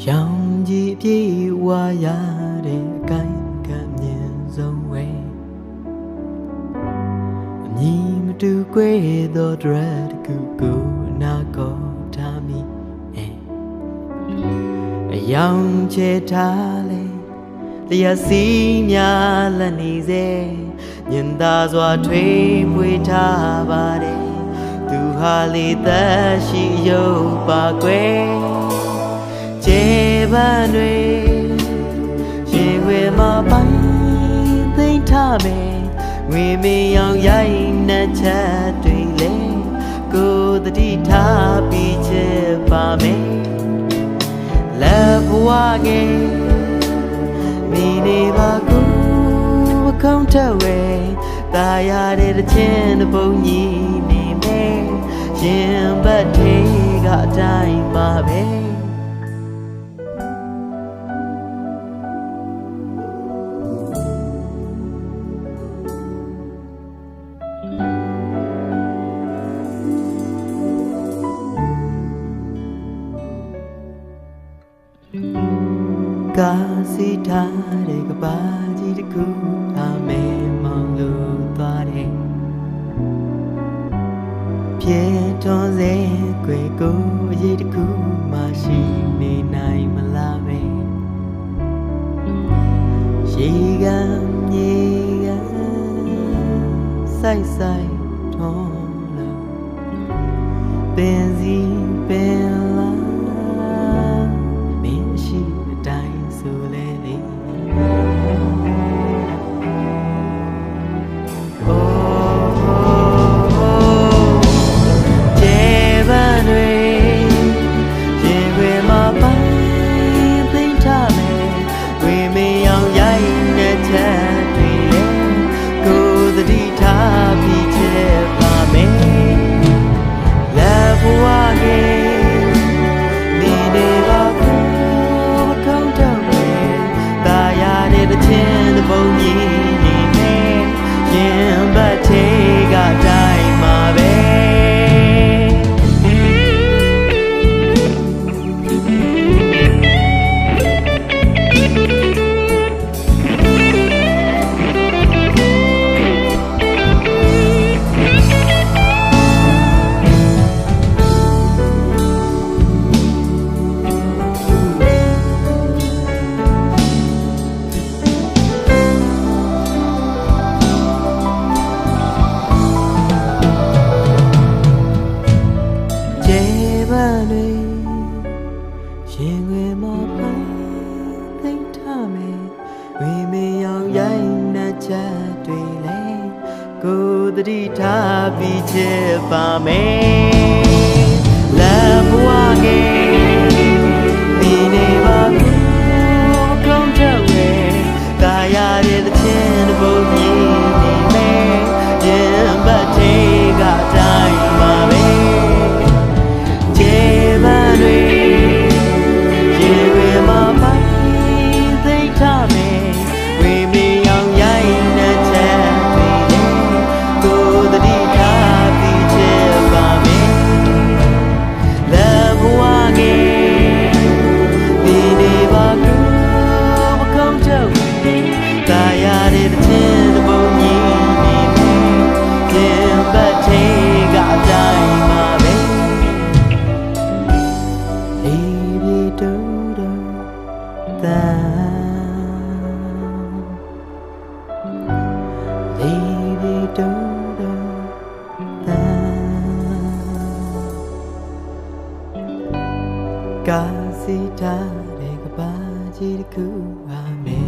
ရောင်ကြီးပြေဝါရတဲ့အကိုင်းကမြင်ဆုံးဝဲအမည်မတူကွဲသောဒရက်တကူကိုနာကောထားမိအယောင်ချေထားလေတရားစီများလက်နေစေမြင်သာစွာထွေးပွေထားပါတယ်သူဟာလေသက်ရှိရုပ်ပါကွယ်ကျေပန်းတွေရေဝဲမှာပိုင်းသိမ့်ထားမယ်ငွေမရောင်ရိုက်နှက်ချက်တွေလေကိုယ်တတိထားပြီးချစ်ပါမယ်လက်ဘဝငယ်မိနေပါကူမခုံးထဝဲตาရတဲ့တစ်ချင်းတစ်ပုံကြီးနေမယ်ရင်ဘတ်ထေကအတိုင်းပါပဲကာစီထားတဲ့ကဘာကြီးတစ်ခုအမဲမောင်လို့သွားတယ်ပြေထွန်စေကွယ်ကိုရေးတစ်ခုမှရှိနေနိုင်မလားပဲရေကမြေကစိုက်စိုက်ထွန်လို့ပင်စီပင်လာဘုံကြီးနေမယ်ရင်ဘတ်ထေကတိုင်းမှာပဲရင်ွယ်မှာပိုင်းသိမ့်ထားမယ်ဝေမရောင်ရိုက်နှက်ချက်တွေလေကိုယ်တတိထားပြီးချစ်ပါမယ်လက်ဘဝငယ်ဒီနေပါဘူးကောင်းတဲ့ဝဲတာရတဲ့တစ်ချင်းတစ်ပုံကြီးနေမယ်ရင်ဘတ်ထေကတိုင်းပါပဲကျေပန်းတွေကာစီထားတဲ့ကဘာကြီးတစ်ခုပါမယ်